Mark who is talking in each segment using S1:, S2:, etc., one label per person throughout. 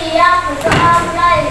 S1: siap berdoa mulai.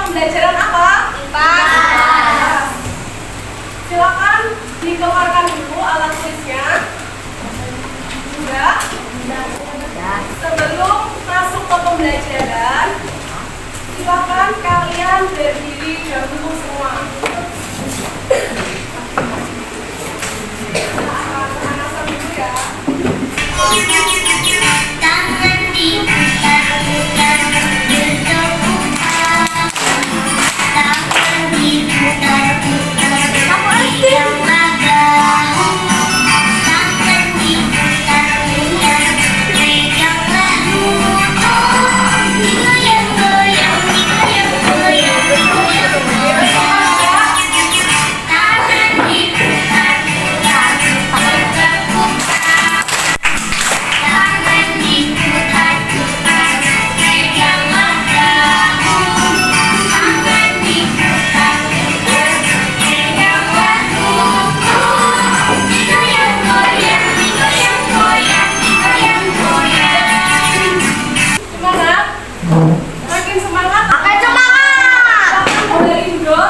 S2: Pembelajaran apa? IPA. Silakan dikeluarkan dulu alat tulisnya. Sudah? Sebelum masuk ke pembelajaran, silakan kalian berdiri dahulu semua. Pemanasan dulu ya.
S1: Tangan diputar-putar, tangan diputar-putar, yang agak. Tangan diputar-putar, pegang lalu. Digoyang-goyang, digoyang-goyang, digoyang-goyang. Tangan diputar-putar, berputar. Tangan diputar-putar, pegang lagu. Tangan diputar-putar, pegang lagu. Digoyang-goyang, digoyang-goyang, digoyang-goyang.
S2: Gimana? Makin semangat?
S1: Makin semangat.
S2: Silakan mulai dulu.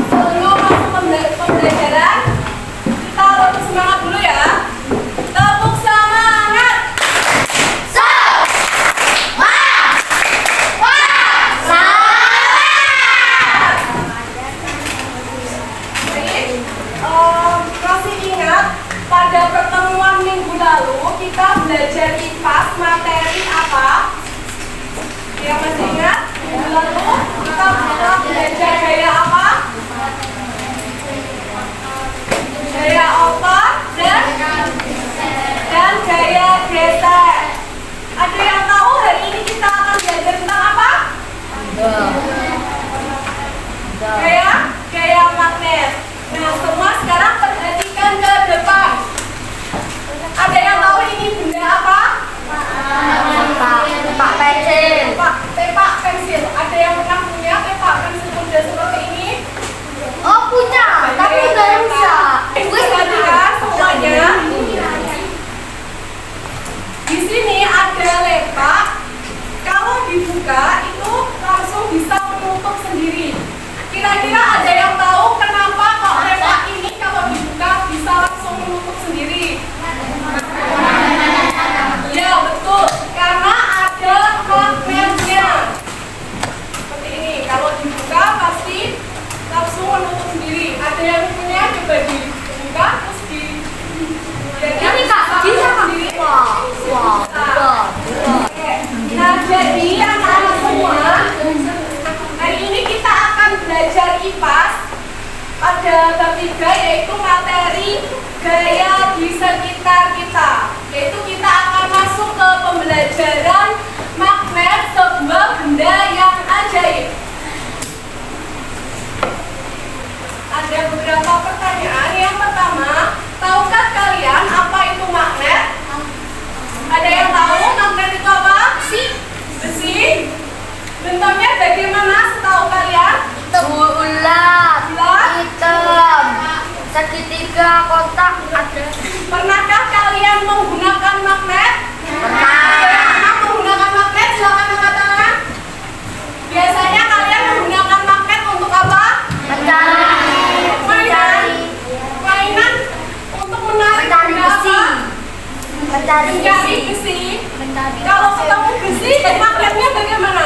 S2: Sebelum masuk pembelajaran, kita lebih semangat dulu ya. Tepuk semangat. Baik, masih ingat pada pertemuan minggu lalu kita belajar IPAS materi apa? Ya, masih ingat? Minggu lalu kita belajar gaya apa? Gaya otot dan gaya geser. Ada yang tahu hari ini kita akan belajar tentang apa? Gaya magnet. Nah, semua sekarang perhatikan ke depan. Ada yang tahu ini benda apa?
S1: Tepak pensil.
S2: Tepak pensil. Ada yang pernah punya tepak pensil benda seperti ini?
S1: Oh, punya, tapi nggak bisa.
S2: Perhatikan semuanya. Di sini ada lepak. Kalau dibuka itu langsung bisa menutup sendiri. IPAS pada bab 3 yaitu materi gaya di sekitar kita. Yaitu kita akan masuk ke pembelajaran magnet, sebuah benda yang ajaib. Ada beberapa pertanyaan. Yang pertama, tahukah kalian apa itu magnet? Ada yang tahu magnet itu apa? Besi. Bentuknya bagaimana setahu kalian?
S1: Bulat, hitam, segitiga, kotak, ada.
S2: Pernahkah kalian menggunakan magnet? Pernah menggunakan magnet? Silakan angkat tangan. Biasanya kalian menggunakan magnet untuk apa? Mainan untuk menarik besi. Mencari besi. Kalau ketemu besi, magnetnya bagaimana?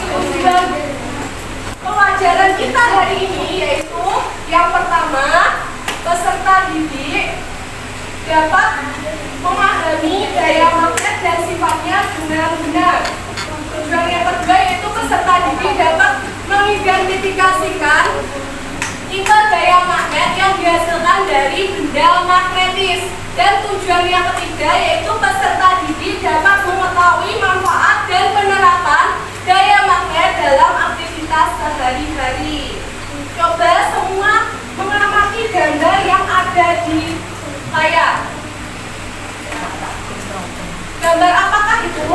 S2: Tujuan pelajaran kita hari ini yaitu yang pertama, peserta didik dapat memahami gaya magnet dan sifatnya dengan benar. Tujuan yang kedua yaitu peserta didik dapat mengidentifikasikan tipe gaya magnet yang dihasilkan dari benda magnetis. Dan tujuan yang ketiga yaitu peserta didik dapat mengetahui manfaat dan penerapan gaya magnet dalam aktivitas sehari-hari. Coba semua mengamati gambar yang ada di layar. Gambar apakah itu?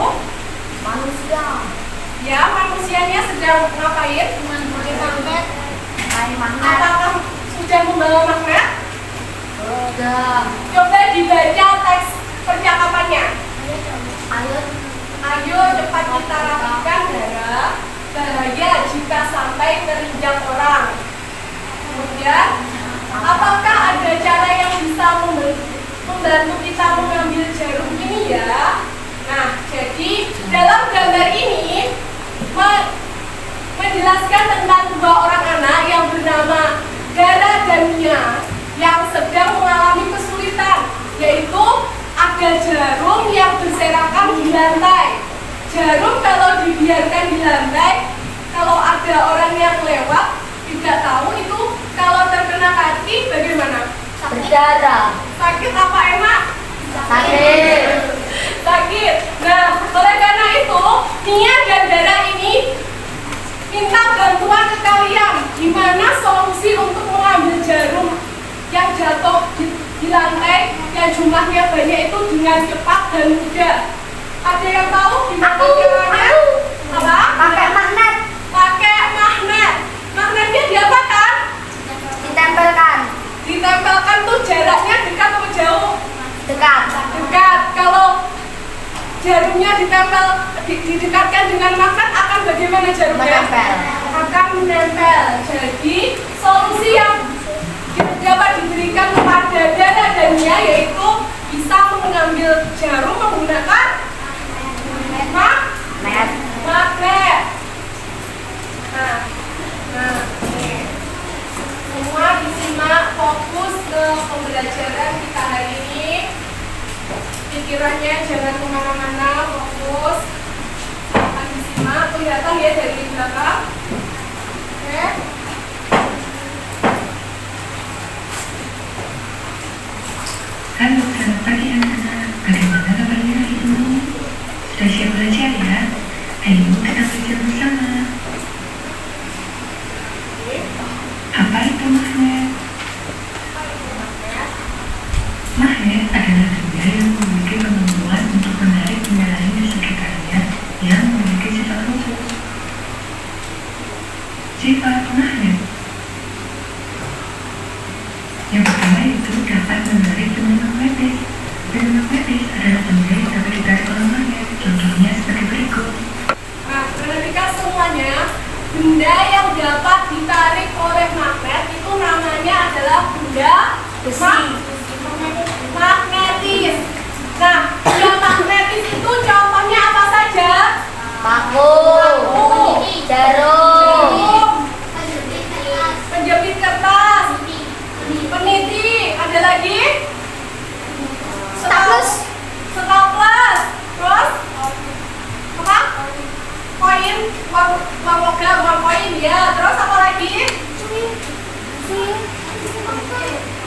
S1: Manusia.
S2: Ya, manusianya sedang ngapain?
S1: Pakai magnet. Main magnet.
S2: Apakah sudah membawa magnet?
S1: Sudah.
S2: Coba dibaca teks percakapannya.
S1: Ayo
S2: cepat kita rapikan darah. Bahaya jika sampai terinjak orang. Kemudian, apakah ada cara yang bisa membantu kita mengambil jarum ini ya? Nah, jadi dalam gambar ini menjelaskan tentang dua orang anak yang bernama Dara dan Mia yang sedang mengalami kesulitan, yaitu ada jarum yang berserakan di lantai. Jarum kalau dibiarkan di lantai, kalau ada orang yang lewat tidak tahu itu kalau terkena kaki bagaimana?
S1: berdarah.
S2: Sakit apa enak?
S1: Sakit.
S2: Sakit. Nah, oleh karena itu Nia dan Dara ini minta bantuan ke kalian gimana solusi untuk mengambil jarum yang jatuh di lantai yang jumlahnya banyak itu dengan cepat dan mudah. Ada yang tahu gimana caranya? Apa?
S1: Pakai magnet.
S2: Pakai magnet. Magnetnya diapakan?
S1: Ditempelkan.
S2: Ditempelkan tuh jaraknya dekat atau jauh?
S1: Dekat.
S2: Dekat. Kalau jarumnya ditempel, didekatkan dengan magnet akan bagaimana jarumnya?
S1: Menempel.
S2: Akan menempel. Jadi solusi yang dapat diberikan kepada Dara dan Nia yaitu bisa mengambil jarum menggunakan magnet. Nah, ini. Semua disimak, fokus ke pembelajaran kita hari ini. Pikirannya jangan kemana-mana, fokus. Akan disimak, kelihatan ya dari belakang. Oke.
S3: Halo, selamat pagi anak-anak. Bagaimana kabarnya hari ini? Sudah siap belajar ya? Ayo kita belajar bersama. Apa itu magnet? Magnet adalah benda yang memiliki kemampuan untuk menarik benda lain di sekitarnya yang memiliki sifat khusus. Sifat magnet yang pertama itu dapat menarik benda magnetis. Benda magnetis adalah benda yang dapat ditarik oleh magnet. Contohnya sebagai berikut.
S2: Nah, uang logam, uang koin ya. Terus apa lagi?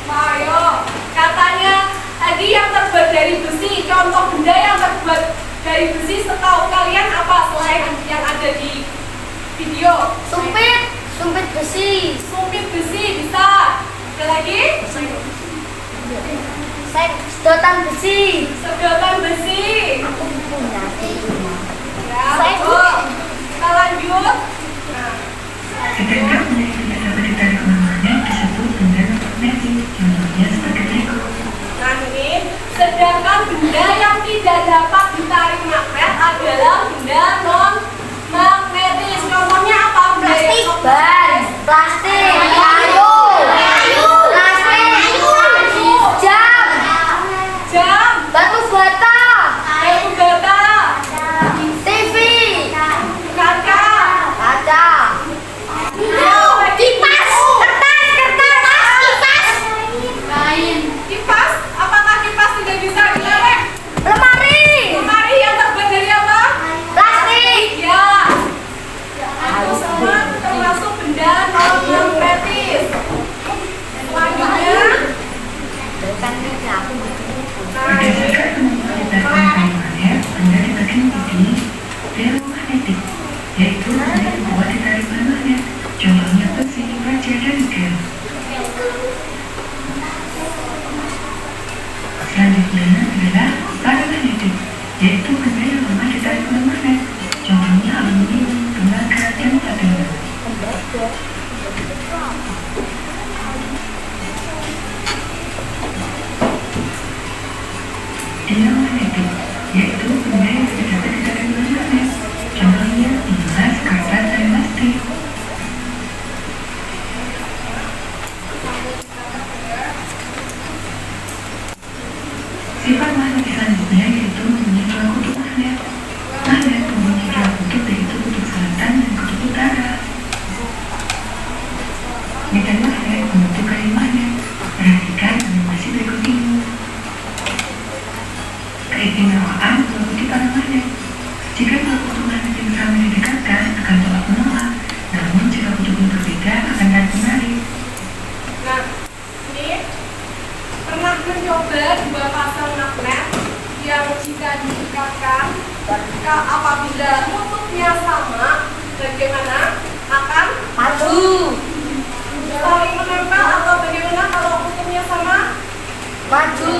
S2: Ayo, katanya tadi yang terbuat dari besi. Contoh benda yang terbuat dari besi setahu kalian apa selain yang ada di video?
S1: Sumpit besi.
S2: Sumpit besi bisa. Ada lagi?
S1: Sedotan besi.
S2: Sedotan besi.
S1: Aku punya.
S2: Ya, betul. Kita lanjut. Nah,
S3: Sedangkan benda yang tidak dapat ditarik kemana-mana disebut benda non-magnetik. Contohnya seperti berikut.
S2: nah ini, sedangkan benda yang tidak dapat ditarik magnet adalah benda non-magnetis. Contohnya apa? Benda yang
S1: Ban, plastik, kayu, plastik,
S2: jam,
S1: batu bata,
S2: batu bata,
S1: TV,
S2: kaca,
S1: kipas, kertas,
S2: kipas. Apakah kipas tidak bisa ditarik?
S1: lemari,
S2: Lemari yang terbuat dari apa?
S1: plastik.
S2: Ya. Itu semua termasuk benda non-magnetis. Selanjutnya, nah ini
S3: Berdasarkan kemampuan ditarik kayu magnet, benda di bagian ini ferromagnetik, yaitu benda yang kuat ditarik oleh magnet. Contohnya besi, baja, dan nikel. Selanjutnya adalah paramagnetik, yaitu benda yang lemah ditarik oleh magnet. Contohnya aluminium, tembaga, dan platinum. Diamagnetik, yaitu benda yang tidak dapat ditarik oleh magnet. Contohnya emas, kapas, dan plastik. Sifat magnet selanjutnya yaitu mempunyai dua kutub magnet. Magnet mempunyai dua kutub, yaitu kutub selatan dan kutub utara. Medan magnet membentuk kayu magnet. Perhatikan animasi berikut ini. Keistimewaan dua kutub paramagnet. Jika dua kutub magnet yang sama didekatkan akan tolak menolak, namun jika kutubnya berbeda akan tarik menarik.
S2: Nah, ini pernah mencoba dua pasang magnet yang jika didekatkan, apabila kutubnya sama, bagaimana akan
S1: Maju,
S2: saling menempel atau bagaimana kalau kutubnya sama?
S1: maju,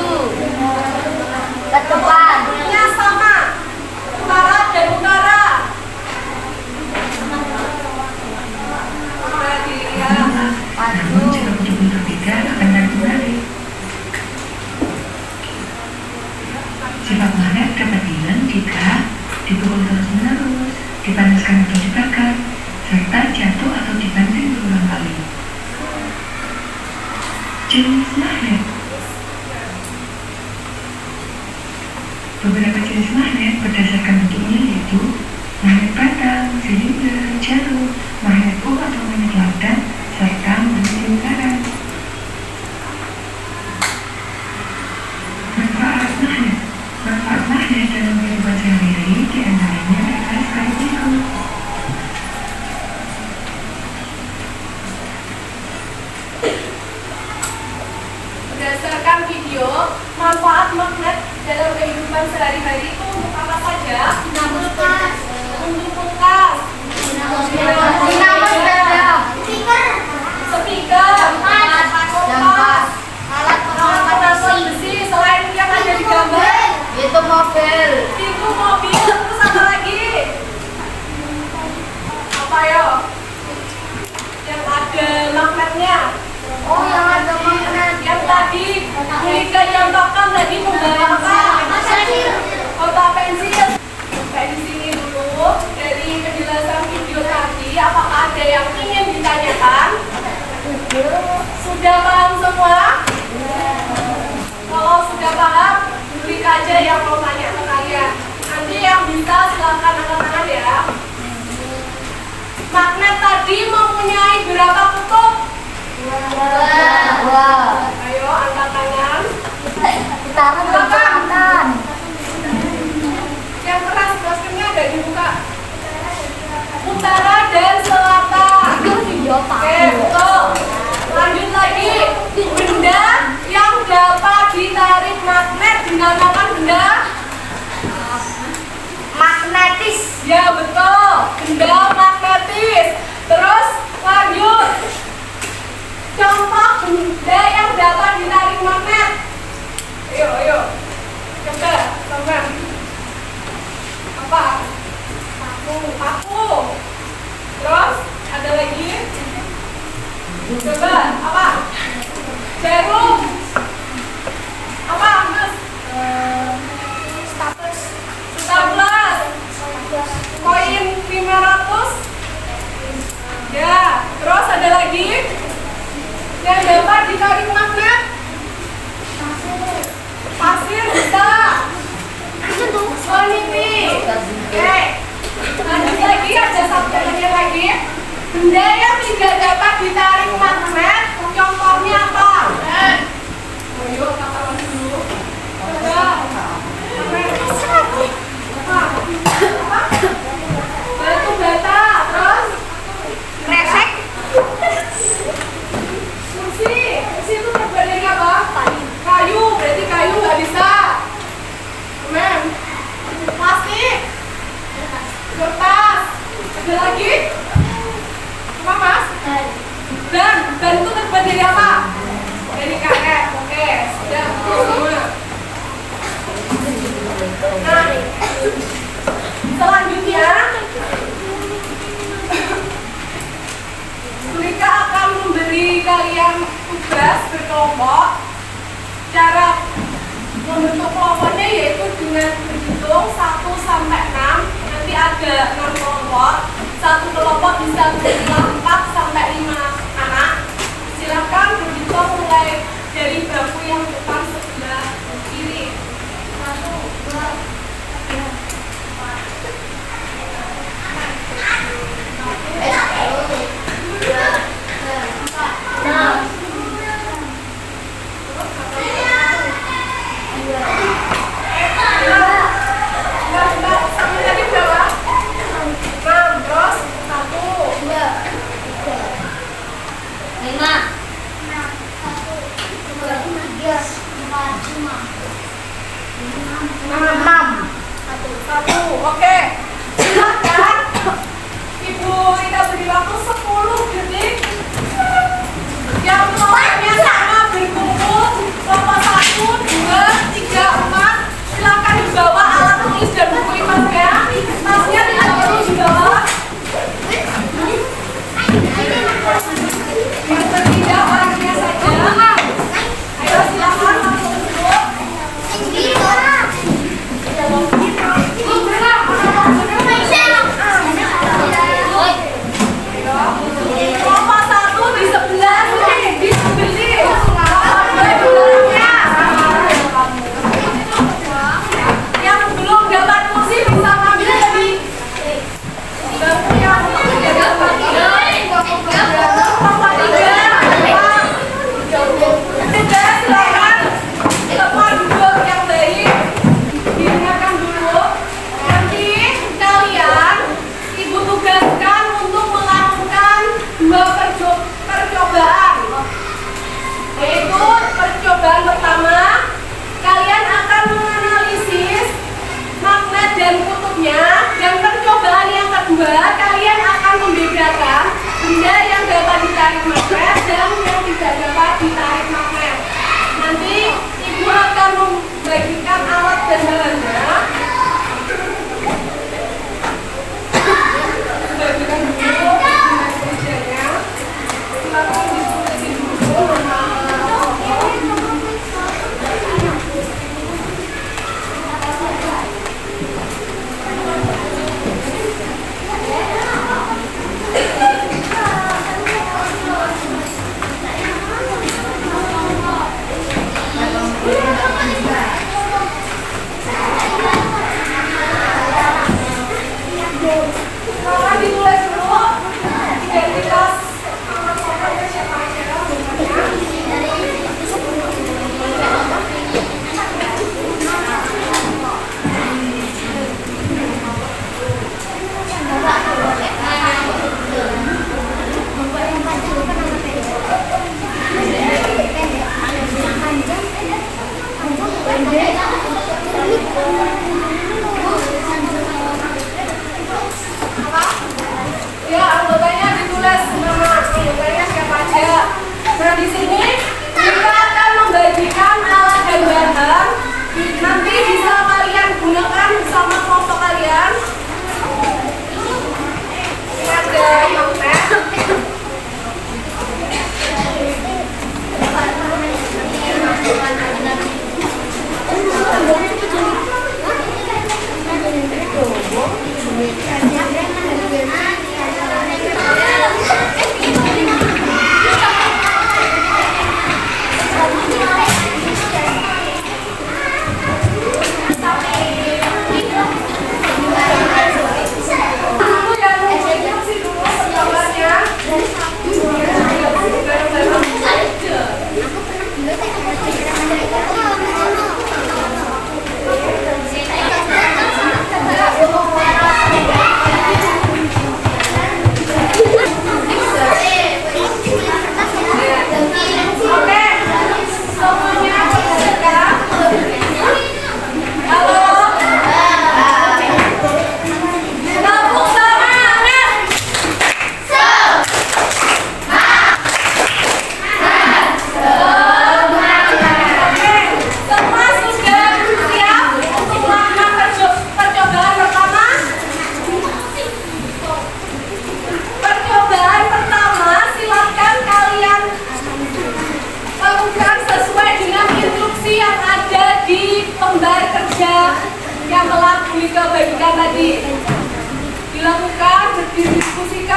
S1: ke depan,
S2: Kutubnya sama, utara dan utara. Nah, dilihat.
S3: Namun jika kutubnya berbeda akan tarik menarik. Sifat magnet dapat hilang jika dipukul terus-menerus, dipanaskan atau dibakar, serta jatuh atau dibanting berulang kali. Jenis magnet. Beberapa jenis magnet berdasarkan bentuknya yaitu magnet batang, silinder, jarum, magnet pol atau magnet lautan, serta magnet lingkaran. Manfaat magnet dalam kehidupan sehari-hari diantaranya adalah sebagai berikut.
S2: Berdasarkan video, manfaat magnet dalam kehidupan sehari-hari itu untuk apa saja? Untuk kulkas,
S1: dinamo sepeda,
S2: speaker, kompas, alat pengaman besi. Selain yang ada di gambar,
S1: itu mobil,
S2: pintu mobil, terus apa lagi? Apa yo? Yang ada magnetnya.
S1: oh yang ada magnet,
S2: Yang tadi Lika yang bahkan tadi membawa apa? Kota pensil. Sampai di sini dulu dari penjelasan video tadi. Apakah ada yang ingin ditanyakan? Sudah paham semua? Kalau sudah paham, klik aja yang mau tanya ke kalian. Nanti yang bisa silakan angkat tangan ya. Magnet tadi mempunyai berapa kutub?
S1: wah,
S2: Ayo angkat tangan.
S1: putaran berjatan,
S2: Yang keras, maskernya ada dibuka. Putar Ya betul, benda magnetis. Terus lanjut. Contoh benda yang dapat ditarik magnet. Ayo. Coba, teman. Apa? Paku. Terus ada lagi. Coba, apa? Jarum. Apa, Mas?
S1: Staples.
S2: Staples. Koin 500. Ya, terus ada lagi yang dapat ditarik magnet. Pasir bisa. Soniti. Oke. Lanjut lagi, ada satu lagi. Benda yang tidak dapat ditarik magnet, contohnya apa? Yuk, katakan dulu. Coba. Apa? Batu bata, terus
S1: Kresek.
S2: kursi itu terbuat dari apa? Kayu, berarti kayu nggak bisa. Semen, plastik, kertas, ada lagi? Apa Mas? Dan itu terbuat dari apa? Dari karet. Oke, sudah semua. Nah, selanjutnya mereka akan memberi kalian tugas berkelompok. Cara membentuk kelompoknya yaitu dengan berhitung 1 sampai 6. Nanti ada 6 kelompok. Satu kelompok bisa berjumlah 4 sampai 5 anak. Silakan berhitung mulai dari bangku yang depan sebelah kiri. 1, 2, 3, 4, 6. Sampai tadi berapa? 6. Terus 1, 2,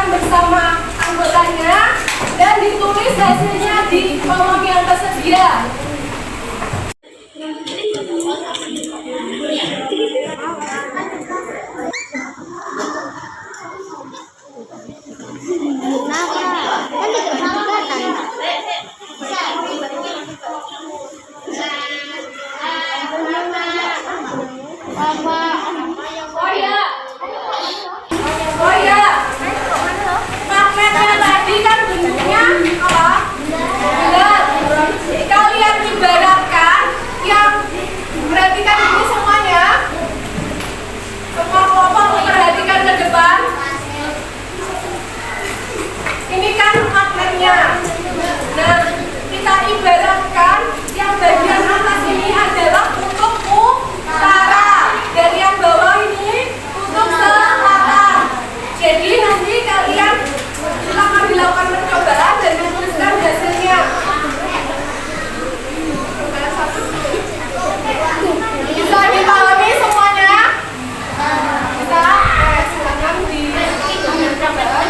S2: bersama anggotanya dan ditulis hasilnya di kolom yang tersedia. Oh ya, magnetnya tadi kan bentuknya apa? Bulat. Kalian ibaratkan yang perhatikan ini semuanya. Semua kelompok memperhatikan ke depan. Ini kan magnetnya. Nah, kita ibaratkan yang bagian atas ini adalah kutub utara dan yang bawah ini kutub selatan. Jadi nanti kalian silakan dilakukan percobaan dan menuliskan hasilnya. Bisa dipahami semuanya? Bisa? Silakan dilakukan percobaan.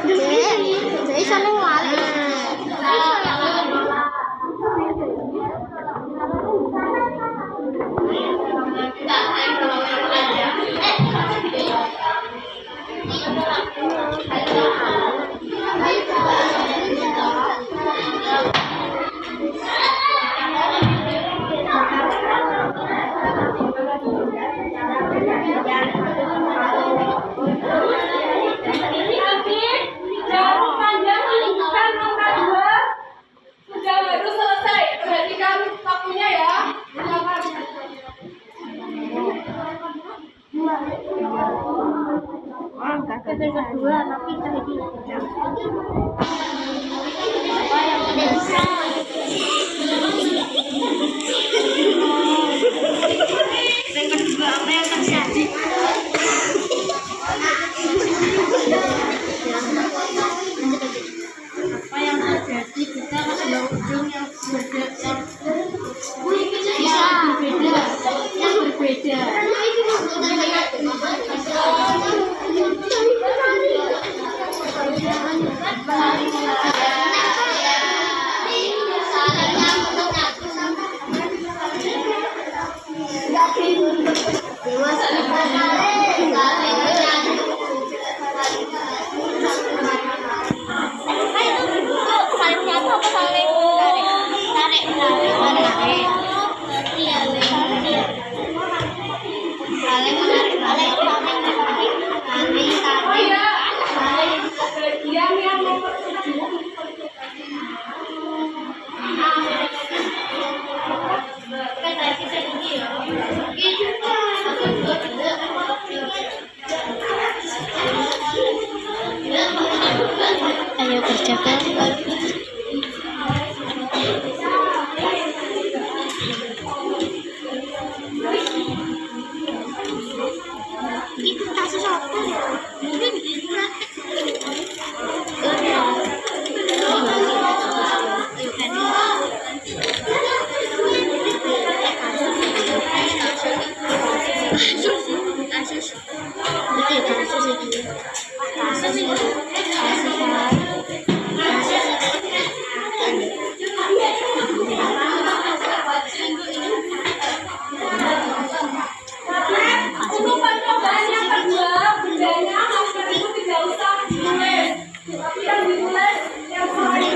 S1: Jadi seneng wali. bagian kedua tapi tadi apa yang bisa yang kedua apa yang terjadi apa yang terjadi kita ada ujung yang berbeda yang berbeda
S2: Bagian yang nomor 7
S1: ayo kerjakan itu kasus apa mungkin
S2: untuk percobaan yang kedua, bendanya masker itu tidak usah ditulis, tapi yang ditulis yang lain.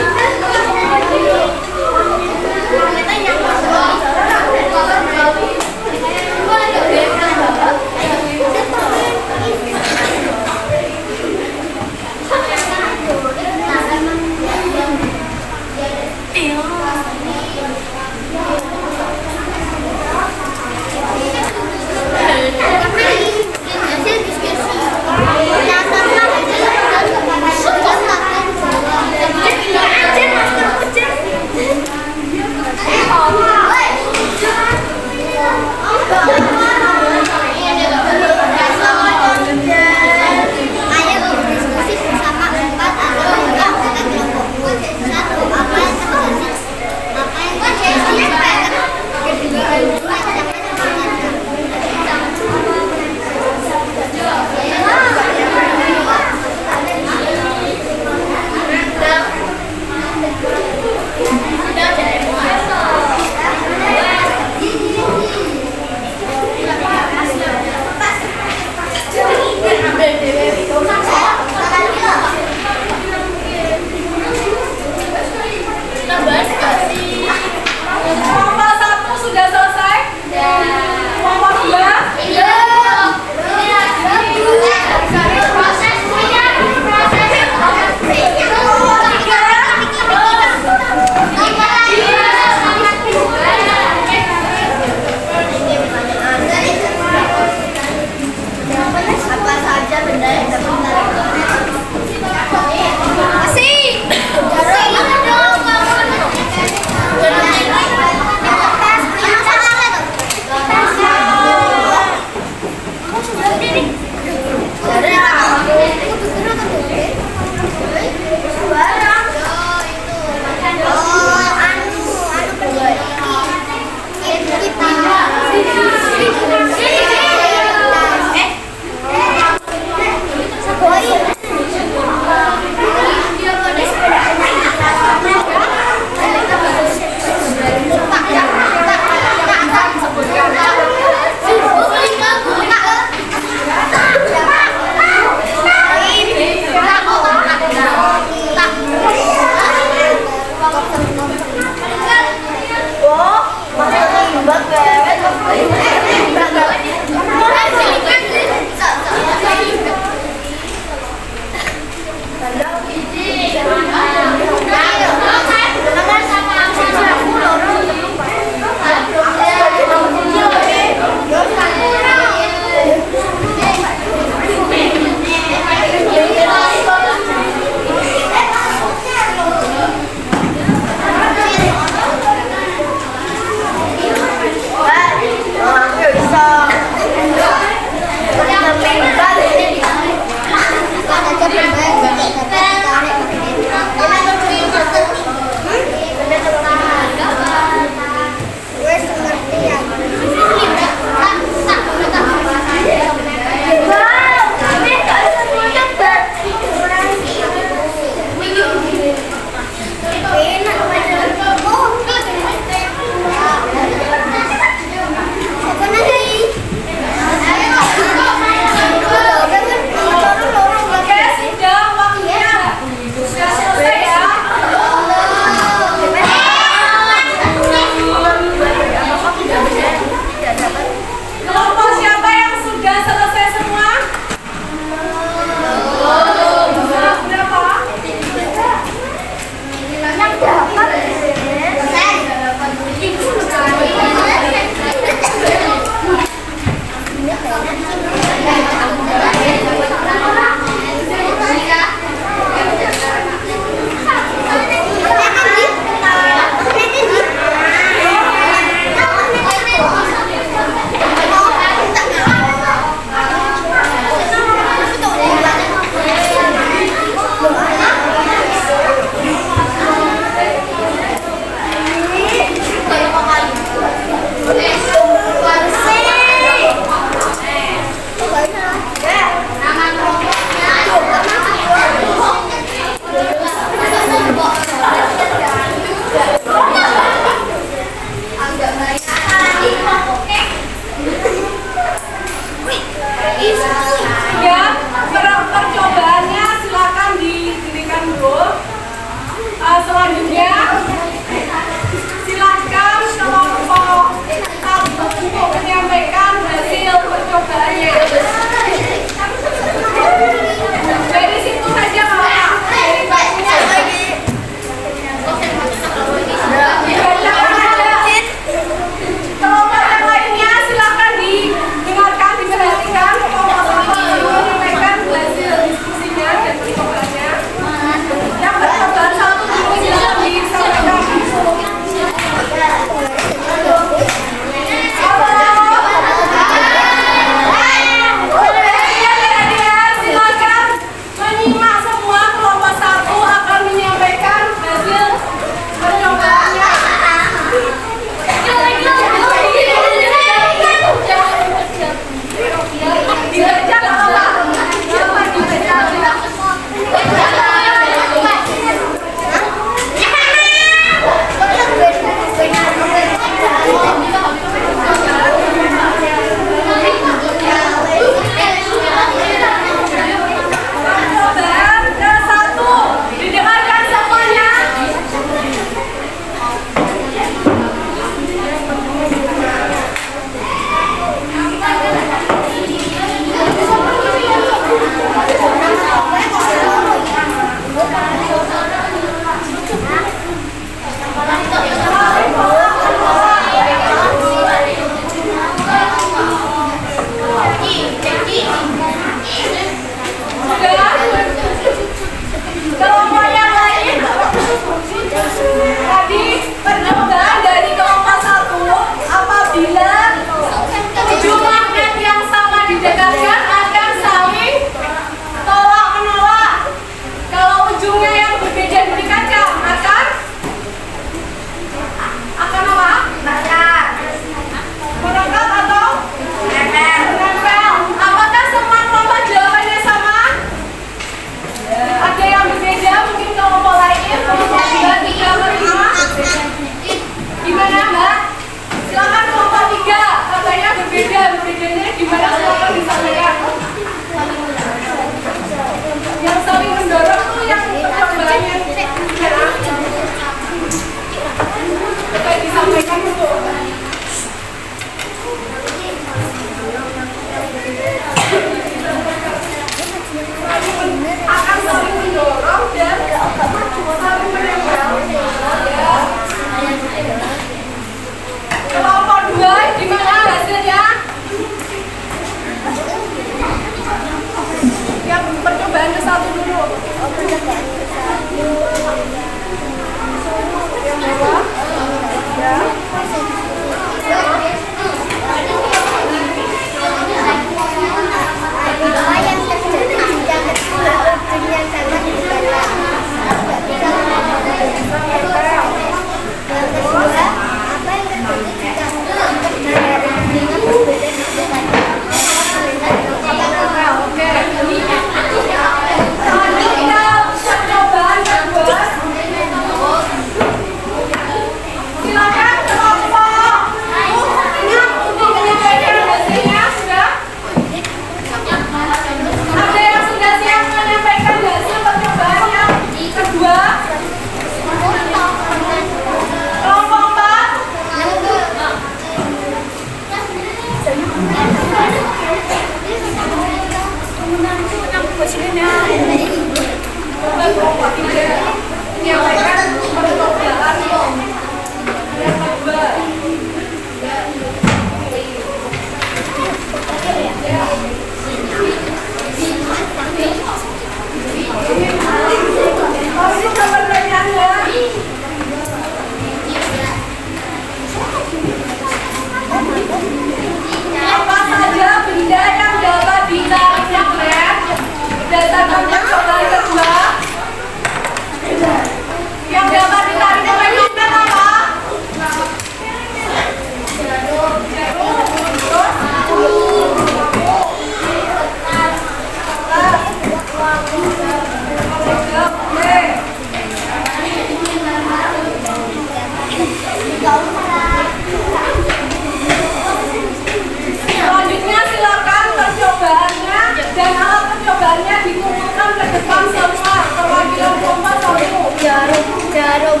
S1: jarum.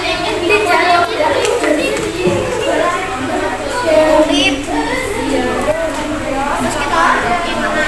S1: Ini jarum dari kulit. Terus kita gimana?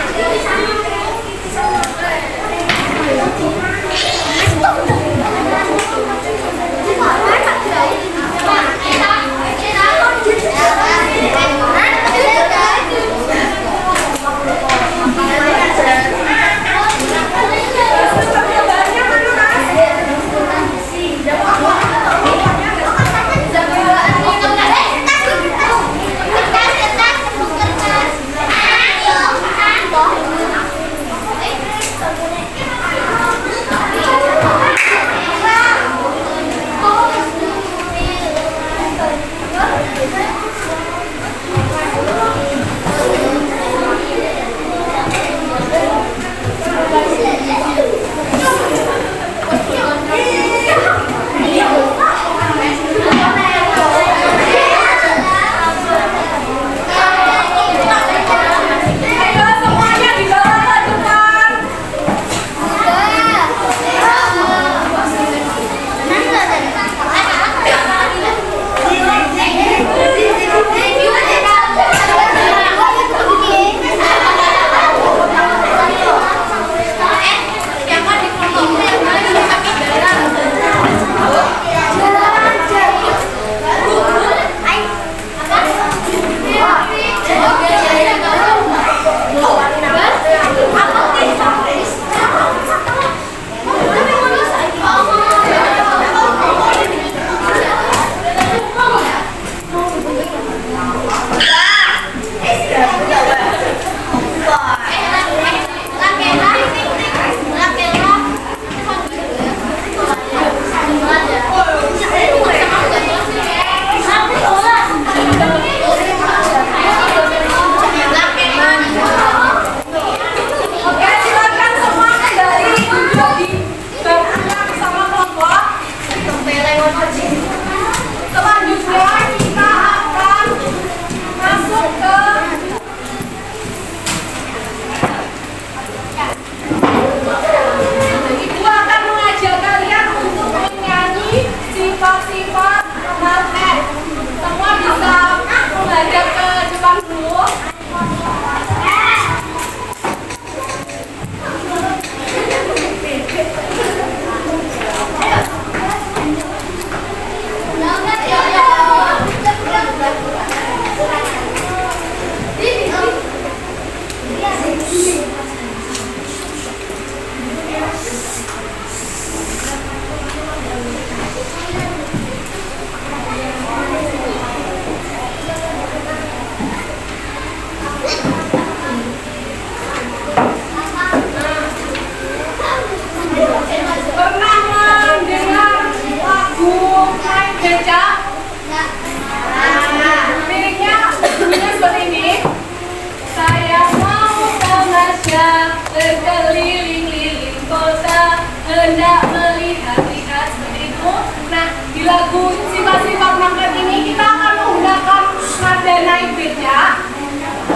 S2: Lagu sifat-sifat magnet ini kita akan menggunakan nada naik beatnya.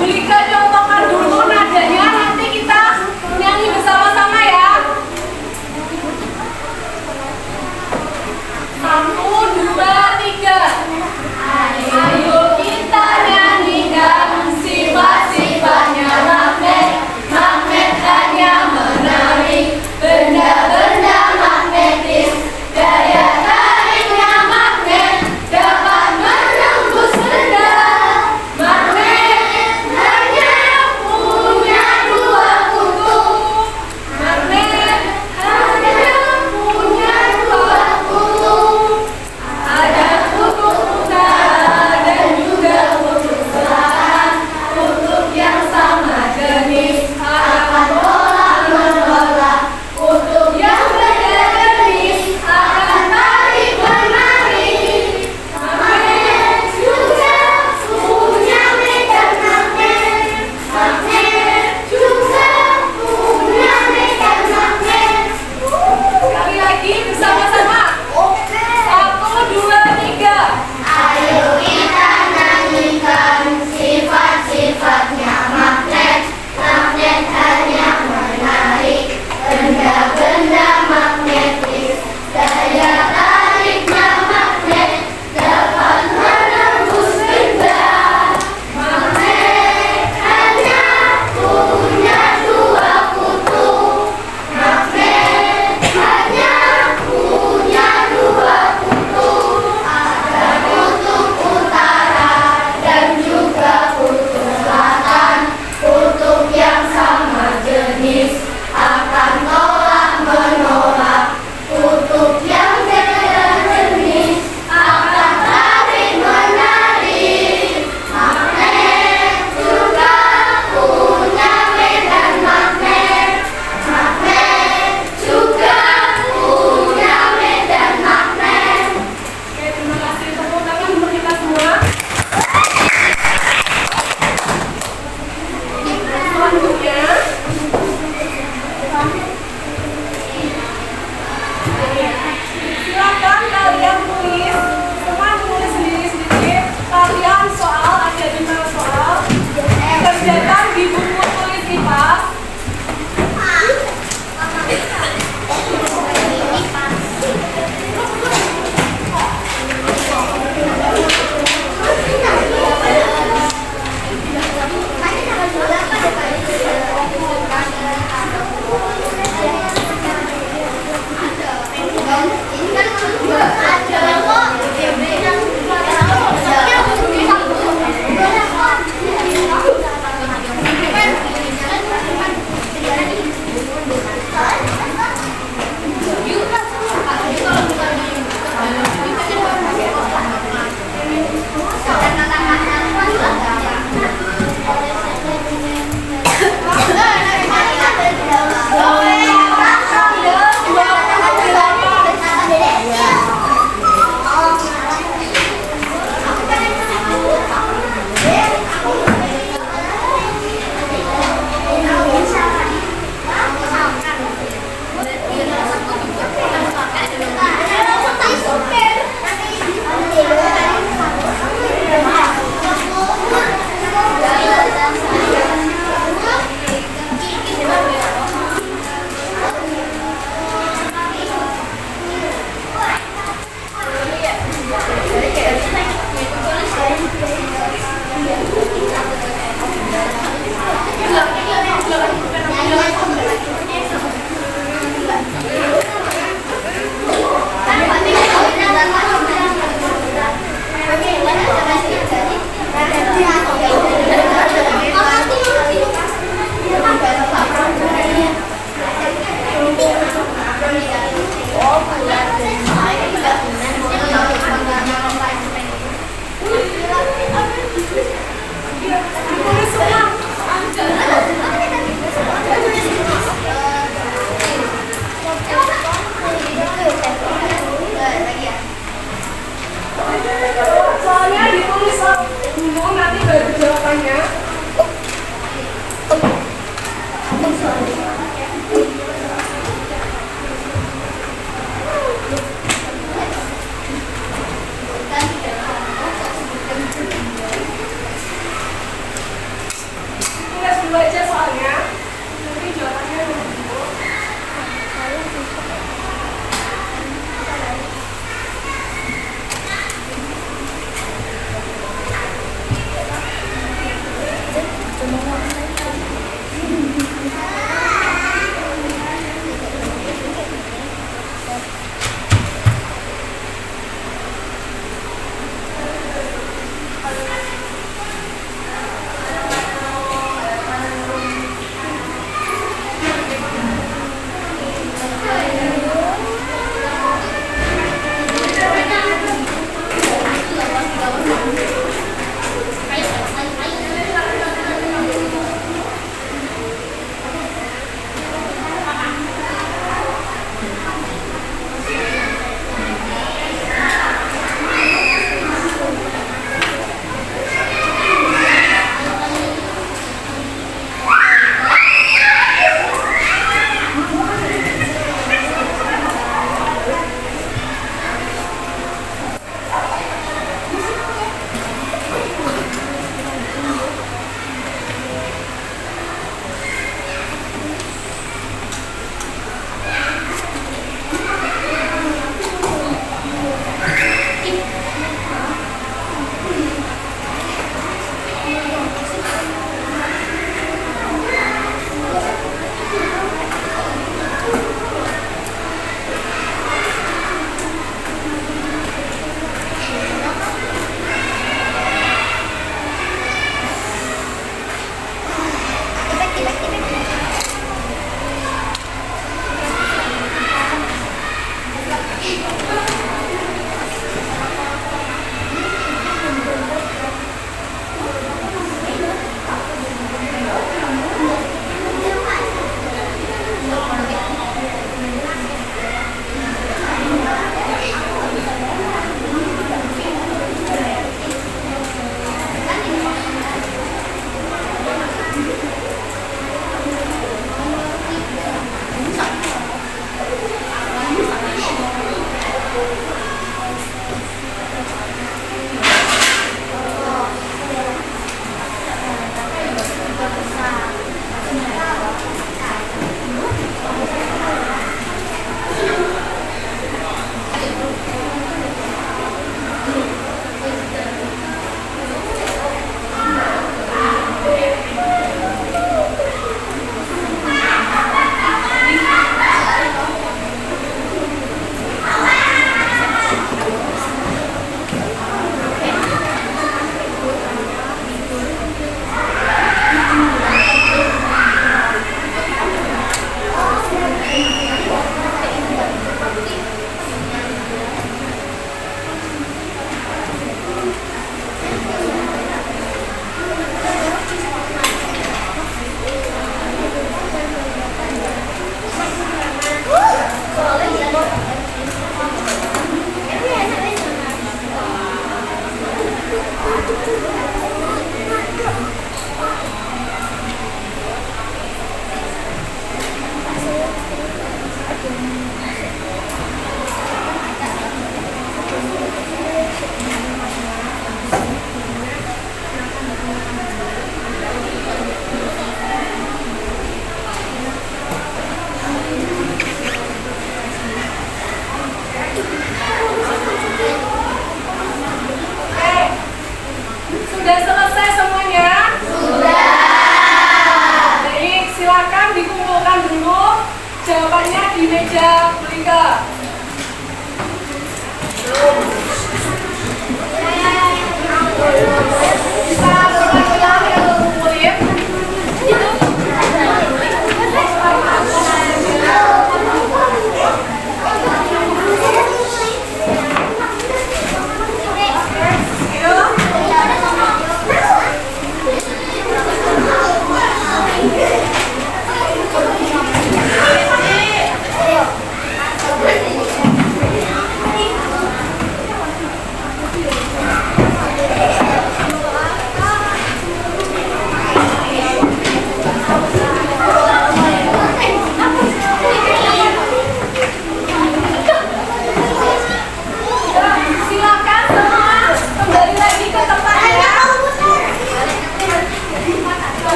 S2: Bulika contohkan dulu nadanya, nanti kita nyanyi bersama-sama ya. 1, 2, 3. Ayo kita nyanyikan sifat-sifatnya magnet. Magnet hanya menarik benda-benda magnetis. Daya dapat menembus benda. Magnet hanya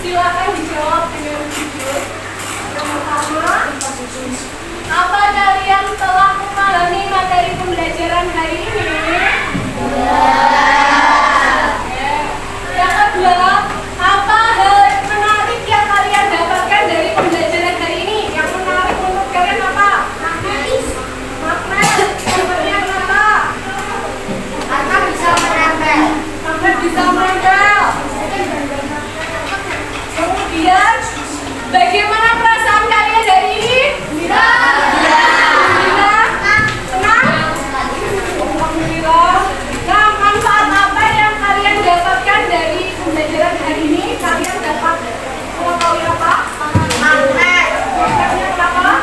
S2: Silakan dijawab dengan jujur. Yang pertama, apa kalian telah memahami materi pembelajaran hari ini? Yang kedua, apa hal menarik yang kalian dapatkan dari pembelajaran hari ini? Yang menarik menurut kalian apa? Magnet. Contohnya kenapa?
S1: Karena bisa menempel.
S2: Magnet bisa menempel. Kemudian, bagaimana perasaan kalian hari ini? Senang? Alhamdulillah. Nah, manfaat apa yang kalian dapatkan dari pembelajaran hari ini? Kalian dapat mengetahui apa?
S1: Magnet.
S2: Magnetnya kenapa?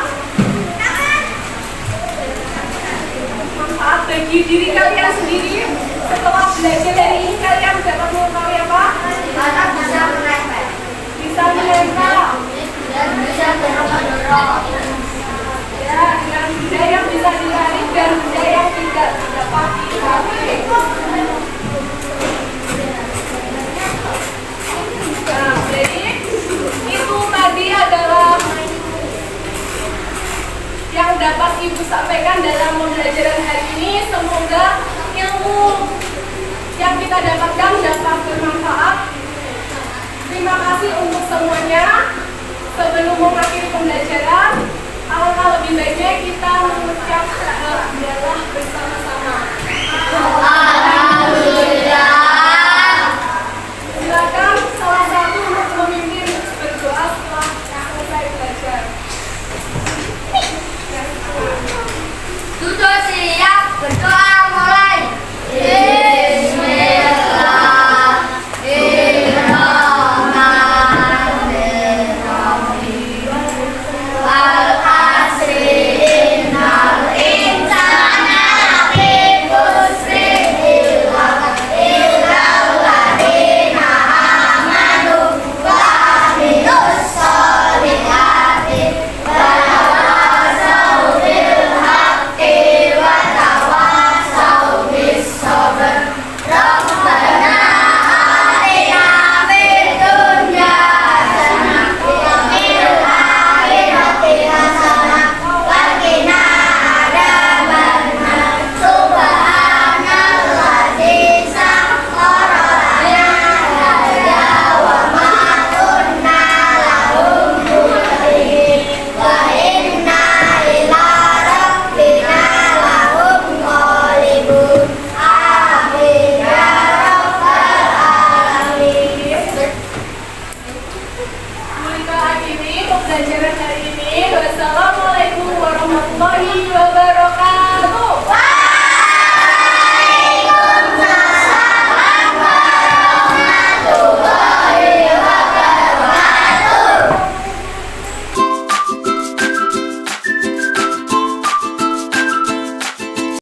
S2: Manfaat bagi diri kalian sendiri. Setelah belajar hari ini, kalian dapat mengetahui apa?
S1: Karena bisa menempel.
S2: Bisa menempel.
S1: Dan bisa dorong-dorong.
S2: Ya, dengan benda yang bisa ditarik dan benda yang tidak dapat ditarik. Nah, jadi itu tadi adalah yang dapat Ibu sampaikan dalam pembelajaran hari ini. Semoga ilmu yang kita dapatkan dapat bermanfaat. Terima kasih untuk semuanya. Sebelum mengakhiri pembelajaran, alangkah lebih baiknya kita mengucap syahadat bersama-sama.